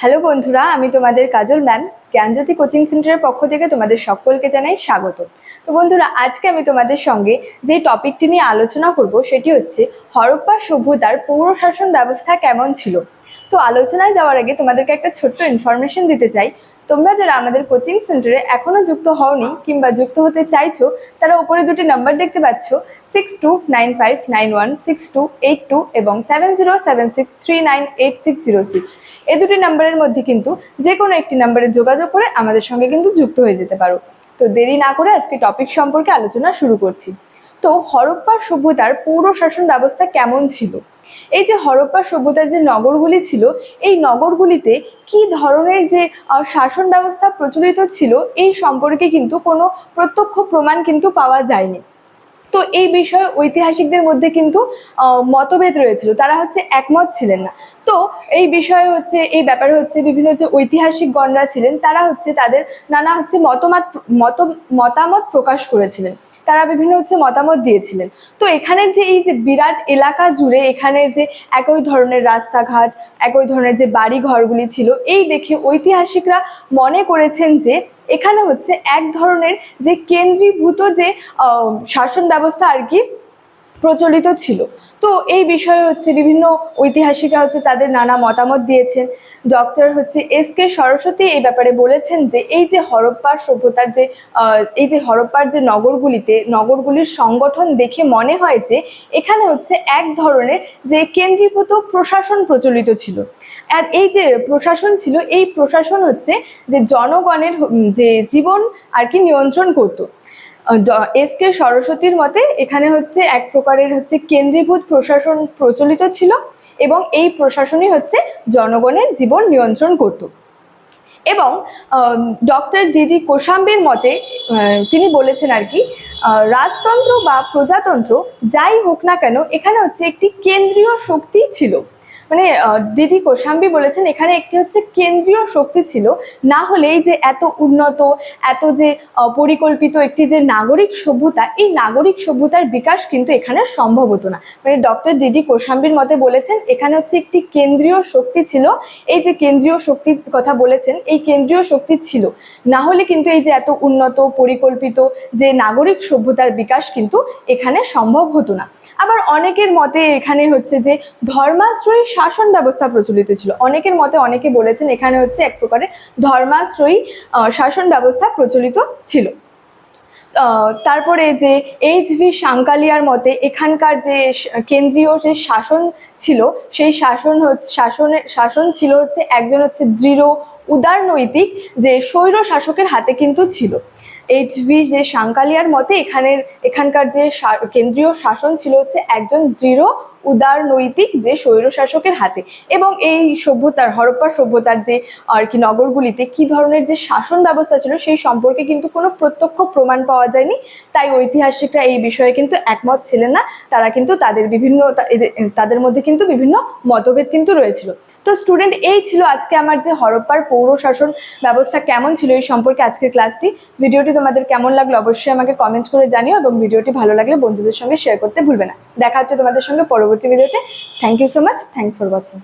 Hello বন্ধুরা, আমি তোমাদের কাজল ম্যাম জ্ঞানজ্যোতি কোচিং সেন্টারের পক্ষ থেকে তোমাদের সকলকে জানাই স্বাগত। তো বন্ধুরা, আজকে আমি তোমাদের সঙ্গে যে টপিকটি নিয়ে আলোচনা করব সেটি হচ্ছে হরপ্পা সভ্যতার পৌর শাসন ব্যবস্থা কেমন ছিল। তো আলোচনায় যাওয়ার আগে তোমাদেরকে একটা ছোট্ট ইনফরমেশন দিতে চাই। তোমরা যারা আমাদের কোচিং সেন্টারে এখনো যুক্ত হওনি কিংবা যুক্ত হতে চাইছো, তারা উপরে দুটি নাম্বার দেখতে পাচ্ছ, 6295916282 এবং 7076398606। এই দুটি নাম্বারের মধ্যে কিন্তু যে কোনো একটি নাম্বারে যোগাযোগ করে আমাদের সঙ্গে কিন্তু যুক্ত হয়ে যেতে পারো। তো দেরি না করে আজকে টপিক সম্পর্কে আলোচনা শুরু করছি। তো হরপ্পা সভ্যতার পৌর শাসন ব্যবস্থা কেমন ছিল। এই যে হরপ্পা সভ্যতার যে নগরগুলি ছিল, এই নগরগুলিতে কি ধরনের যে শাসন ব্যবস্থা প্রচলিত ছিল এই সম্পর্কে কিন্তু কোনো প্রত্যক্ষ প্রমাণ কিন্তু পাওয়া যায়নি। তো এই বিষয়ে ঐতিহাসিকদের মধ্যে কিন্তু মতভেদ রয়েছিল, তারা একমত ছিলেন না। তো এই বিষয়ে এই ব্যাপারে বিভিন্ন যে ঐতিহাসিকগণরা ছিলেন তারা তাদের নানা মতামত প্রকাশ করেছিলেন, তারা বিভিন্ন মতামত দিয়েছিলেন। তো এখানের যে এই যে বিরাট এলাকা জুড়ে এখানের যে একই ধরনের রাস্তাঘাট, একই ধরনের যে বাড়ি ঘরগুলি ছিল, এই দেখে ঐতিহাসিকরা মনে করেছেন যে এখানে এক ধরনের যে কেন্দ্রীভূত যে শাসন ব্যবস্থা আর কি প্রচলিত ছিল। তো এই বিষয়ে বিভিন্ন ঐতিহাসিকরা তাদের নানা মতামত দিয়েছেন। Doctor S K. সরস্বতী এই ব্যাপারে বলেছেন যে এই যে হরপ্পার সভ্যতার যে হরপ্পার যে নগরগুলির সংগঠন দেখে মনে হয় যে এখানে এক ধরনের যে কেন্দ্রীভূত প্রশাসন প্রচলিত ছিল। আর এই যে প্রশাসন ছিল, এই প্রশাসন যে জনগণের যে জীবন আর কি নিয়ন্ত্রণ করত। এস.কে. সরস্বতীর মতে এখানে এক প্রকারের কেন্দ্রীভূত প্রশাসন প্রচলিত ছিল এবং এই প্রশাসনই জনগণের জীবন নিয়ন্ত্রণ করত। এবং ডক্টর ডি.ডি. কোশাম্বীর মতে তিনি বলেছেন আর কি, রাজতন্ত্র বা প্রজাতন্ত্র যাই হোক না কেন, এখানে একটি কেন্দ্রীয় শক্তি ছিল। মানে ডি.ডি. কোশাম্বী বলেছেন এখানে একটি কেন্দ্রীয় শক্তি ছিল, না হলে এই যে এত উন্নত, এত যে পরিকল্পিত একটি যে নাগরিক সভ্যতা, এই নাগরিক সভ্যতার বিকাশ কিন্তু এখানে সম্ভব হতো না। মানে ডক্টর ডি.ডি. কোশাম্বীর মতে বলেছেন এখানে একটি কেন্দ্রীয় শক্তি ছিল। এই যে কেন্দ্রীয় শক্তির কথা বলেছেন, এই কেন্দ্রীয় শক্তি ছিল, না হলে কিন্তু এই যে এত উন্নত পরিকল্পিত যে নাগরিক সভ্যতার বিকাশ কিন্তু এখানে সম্ভব হতো না। আবার অনেকের মতে এখানে যে ধর্মাশ্রয়ী শাসন ব্যবস্থা প্রচলিত ছিল। অনেকের মতে অনেকে বলেছেন এখানে এক প্রকারের ধর্মাশ্রয়ী শাসন ব্যবস্থা প্রচলিত ছিল। তারপরে যে এইচ.ভি. সাংকালিয়ার মতে এখানকার যে কেন্দ্রীয় যে শাসন ছিল, সেই শাসন ছিল একজন দৃঢ় উদারনৈতিক যে স্বৈর শাসকের হাতে কিন্তু ছিল। এইচ.ভি. যে সাংকালিয়ার মতে এখানকার যে কেন্দ্রীয় শাসন ছিল একজন দৃঢ় উদারনৈতিক যে স্বৈর শাসকের হাতে। এবং এই সভ্যতার হরপ্পা সভ্যতার যে আর কি নগরগুলিতে কি ধরনের যে শাসন ব্যবস্থা ছিল সেই সম্পর্কে কিন্তু কোনো প্রত্যক্ষ প্রমাণ পাওয়া যায়নি। তাই ঐতিহাসিকরা এই বিষয়ে কিন্তু একমত ছিলেন না। তারা কিন্তু তাদের মধ্যে কিন্তু বিভিন্ন মতভেদ কিন্তু রয়েছিল। তো স্টুডেন্ট, এই ছিল আজকে আমার যে হরপ্পার পৌর শাসন ব্যবস্থা কেমন ছিল এই সম্পর্কে আজকের ক্লাসটি। ভিডিওটি তোমাদের কেমন লাগলো অবশ্যই আমাকে কমেন্ট করে জানিও এবং ভিডিওটি ভালো লাগলে বন্ধুদের সঙ্গে শেয়ার করতে ভুলবে না। দেখা হচ্ছে তোমাদের সঙ্গে পরবর্তী ভিডিওতে। Thank you so much. Thanks for watching.